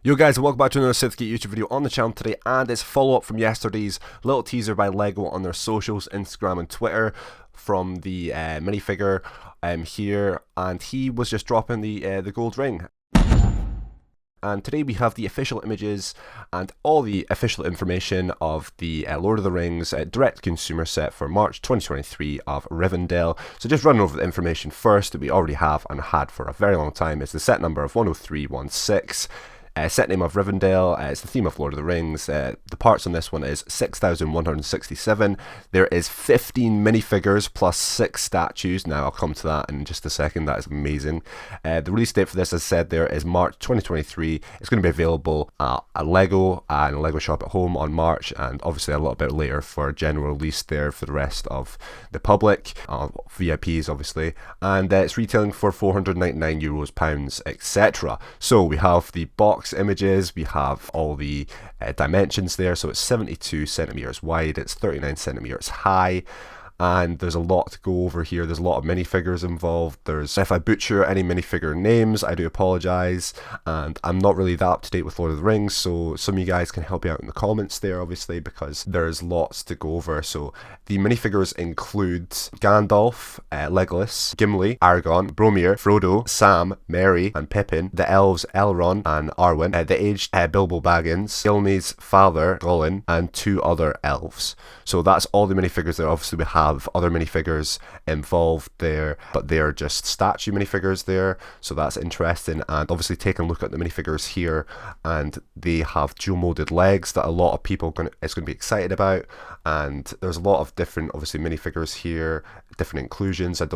Yo guys, and welcome back to another SithGeek YouTube video on the channel today, and it's a follow-up from yesterday's little teaser by LEGO on their socials, Instagram and Twitter, from the minifigure here, and he was just dropping the gold ring. And today we have the official images and all the official information of the Lord of the Rings direct consumer set for March 2023 of Rivendell. So just running over the information first that we already have and had for a very long time is the set number of 10316. Set name of Rivendell, it's the theme of Lord of the Rings. The parts on this one is 6,167. There is 15 minifigures plus 6 statues. Now I'll come to that in just a second, that is amazing. The release date for this, as I said there, is March 2023. It's going to be available at LEGO and a LEGO shop at home on March, and obviously a little bit later for general release there for the rest of the public, VIPs obviously, and it's retailing for €499, pounds, etc. So we have the box images, we have all the dimensions there, so it's 72 centimeters wide, it's 39 centimeters high, and there's a lot to go over here. There's a lot of minifigures involved. If I butcher any minifigure names, I do apologise, and I'm not really that up to date with Lord of the Rings, so some of you guys can help me out in the comments there, obviously, because there's lots to go over. So the minifigures include Gandalf, Legolas, Gimli, Aragorn, Boromir, Frodo, Sam, Merry and Pippin, the elves Elrond and Arwen, the aged Bilbo Baggins, Gilny's father Gollum, and 2 other elves. So that's all the minifigures there. Obviously we have other minifigures involved there, but they're just statue minifigures there, so that's interesting. And obviously taking a look at the minifigures here, and they have dual molded legs that a lot of people is going to be excited about, and there's a lot of different obviously minifigures here, different inclusions. I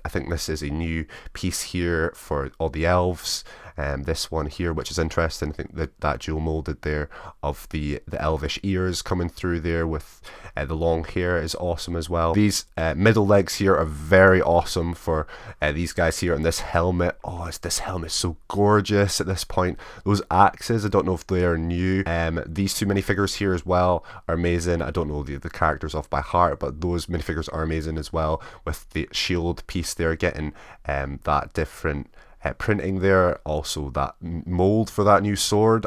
think this is a new piece here for all the elves. This one here, which is interesting, I think that dual molded there of the elvish ears coming through there with the long hair is awesome as well. These middle legs here are very awesome for these guys here, and this helmet, this helmet is so gorgeous at this point. Those axes, I don't know if they are new. These 2 minifigures here as well are amazing. I don't know the characters off by heart, but those minifigures are amazing as well, with the shield piece there getting that different printing there, also that mold for that new sword.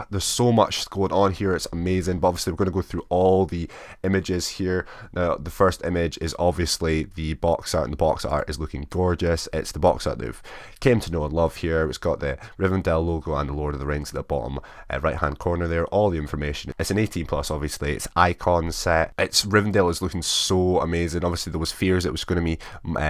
There's so much going on here, it's amazing. But obviously we're going to go through all the images here. Now the first image is obviously the box art, and the box art is looking gorgeous. It's the box art that we've came to know and love here. It's got the Rivendell logo and the Lord of the Rings at the bottom right hand corner there, all the information. It's an 18 plus, obviously. It's icon set. Rivendell is looking so amazing. Obviously there was fears it was going to be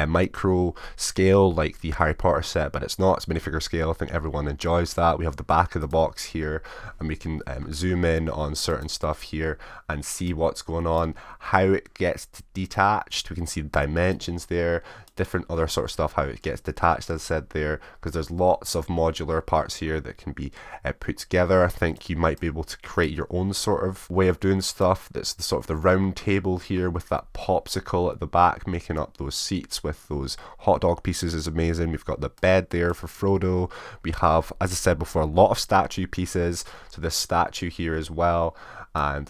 micro scale like the Harry Potter set, but it's not. It's minifigure scale. I think everyone enjoys that. We have the back of the box here, and we can zoom in on certain stuff here and see what's going on, how it gets detached. We can see the dimensions there, different other sort of stuff, how it gets detached, as I said there, because there's lots of modular parts here that can be put together. I think you might be able to create your own sort of way of doing stuff. That's the sort of the round table here with that popsicle at the back making up those seats with those hot dog pieces is amazing. We've got the bed there for Frodo. We have, as I said before, a lot of statue pieces, so this statue here as well. And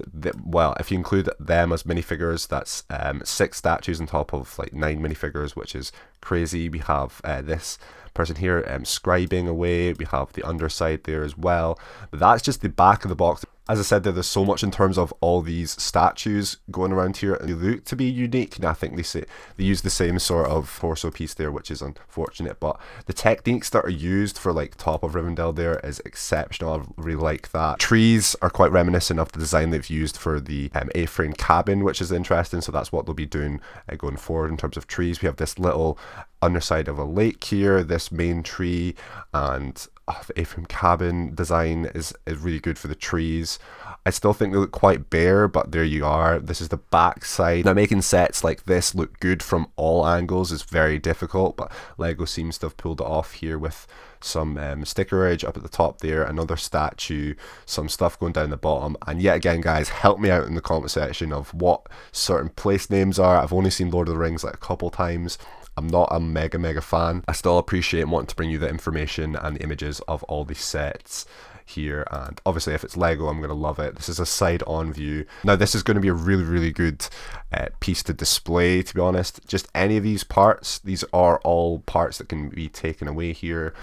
if you include them as minifigures, that's 6 statues on top of like 9 minifigures, which is crazy. We have this person here scribing away. We have the underside there as well. But that's just the back of the box. As I said, there's so much in terms of all these statues going around here. They look to be unique, and I think they use the same sort of torso piece there, which is unfortunate. But the techniques that are used for like top of Rivendell there is exceptional. I really like that. Trees are quite reminiscent of the design they've used for the A-frame cabin, which is interesting. So that's what they'll be doing going forward in terms of trees. We have this little underside of a lake here, this main tree, and the A-frame cabin design is really good for the trees. I still think they look quite bare, but there you are. This is the back side. Now, making sets like this look good from all angles is very difficult, but LEGO seems to have pulled it off here with some stickerage up at the top there, another statue, some stuff going down the bottom. And yet again, guys, help me out in the comment section of what certain place names are. I've only seen Lord of the Rings like a couple times. I'm not a mega fan. I still appreciate wanting to bring you the information and the images of all these sets here, and obviously if it's Lego, I'm going to love it. This is a side-on view. Now this is going to be a really good piece to display, to be honest. Just any of these parts, these are all parts that can be taken away here.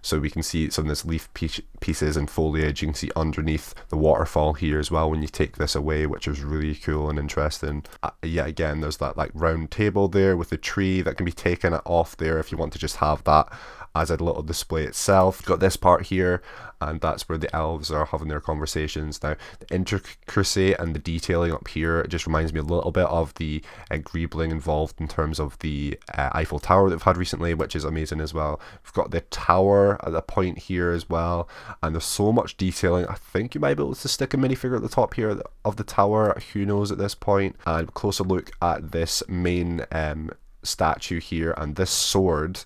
So we can see some of this leaf pieces and foliage. You can see underneath the waterfall here as well when you take this away, which is really cool and interesting. Yet again, there's that like round table there with the tree that can be taken off there if you want to just have that as a little display itself. You've got this part here, and that's where the elves are having their conversations. Now, the intricacy and the detailing up here, it just reminds me a little bit of the greebling involved in terms of the Eiffel Tower that we've had recently, which is amazing as well. We've got the tower at the point here as well, and there's so much detailing. I think you might be able to stick a minifigure at the top here of the tower, who knows at this point. And a closer look at this main statue here and this sword,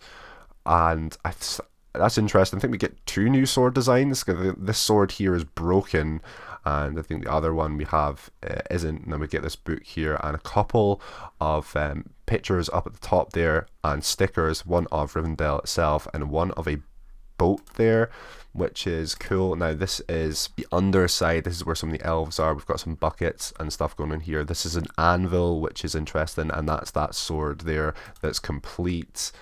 and that's interesting. I think we get 2 new sword designs. This sword here is broken, and I think the other one we have isn't. And then we get this book here and a couple of pictures up at the top there and stickers, one of Rivendell itself and one of a boat there, which is cool. Now this is the underside. This is where some of the elves are. We've got some buckets and stuff going on here. This is an anvil, which is interesting, and that's that sword there that's complete.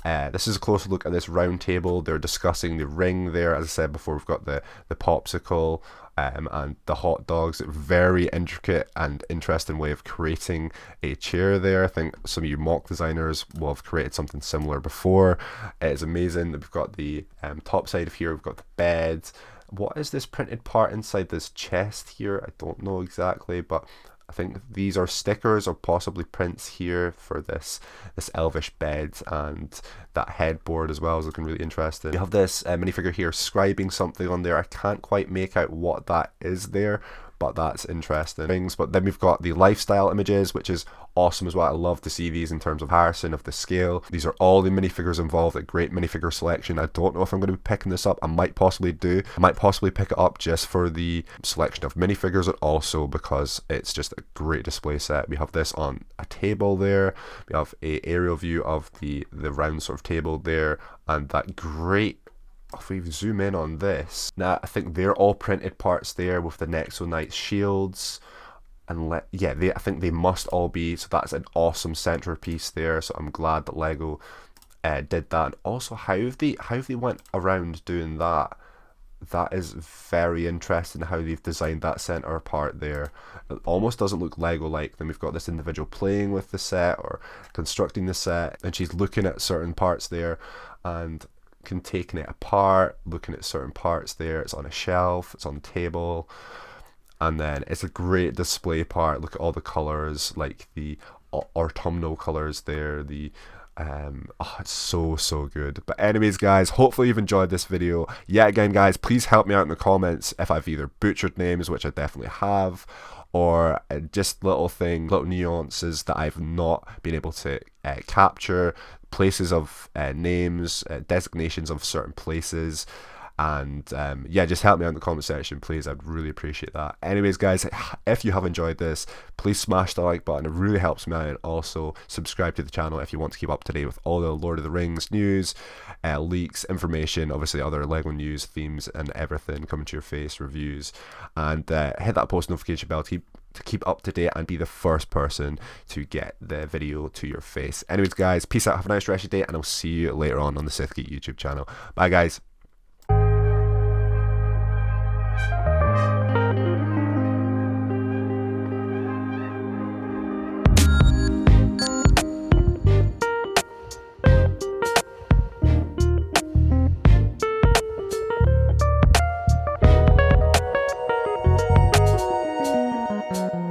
This is a closer look at this round table. They're discussing the ring there. As I said before, we've got the popsicle and the hot dogs. Very intricate and interesting way of creating a chair there. I think some of you mock designers will have created something similar before. It's amazing. We've got the top side of here. We've got the bed. What is this printed part inside this chest here? I don't know exactly, but I think these are stickers or possibly prints here for this elvish bed, and that headboard as well is looking really interesting. You have this minifigure here scribing something on there. I can't quite make out what that is there, but that's interesting. But then we've got the lifestyle images, which is awesome as well. I love to see these in terms of comparison of the scale. These are all the minifigures involved, a great minifigure selection. I don't know if I'm going to be picking this up. I might possibly do. I might possibly pick it up just for the selection of minifigures, and also because it's just a great display set. We have this on a table there. We have a aerial view of the round sort of table there, and that great, if we zoom in on this, now I think they're all printed parts there with the Nexo Knights shields, and I think they must all be. So that's an awesome centerpiece there. So I'm glad that Lego did that. And also, how have they went around doing that? That is very interesting how they've designed that center part there. It almost doesn't look Lego like. Then we've got this individual playing with the set or constructing the set, and she's looking at certain parts there and taking it apart, looking at certain parts there. It's on a shelf, it's on the table, and then it's a great display part. Look at all the colors, like the autumnal colors there, the it's so good. But anyways guys, hopefully you've enjoyed this video. Yet again guys, please help me out in the comments if I've either butchered names, which I definitely have, or just little nuances that I've not been able to capture, places of names, designations of certain places, and just help me out in the comment section please. I'd really appreciate that. Anyways guys, if you have enjoyed this, please smash the like button. It really helps me out, and also subscribe to the channel if you want to keep up to date with all the Lord of the Rings news, leaks, information, obviously other Lego news, themes and everything coming to your face, reviews, and hit that post notification bell to keep up to date and be the first person to get the video to your face. Anyways guys, peace out, have a nice rest of your day, and I'll see you later on the SithGeek YouTube channel. Bye guys.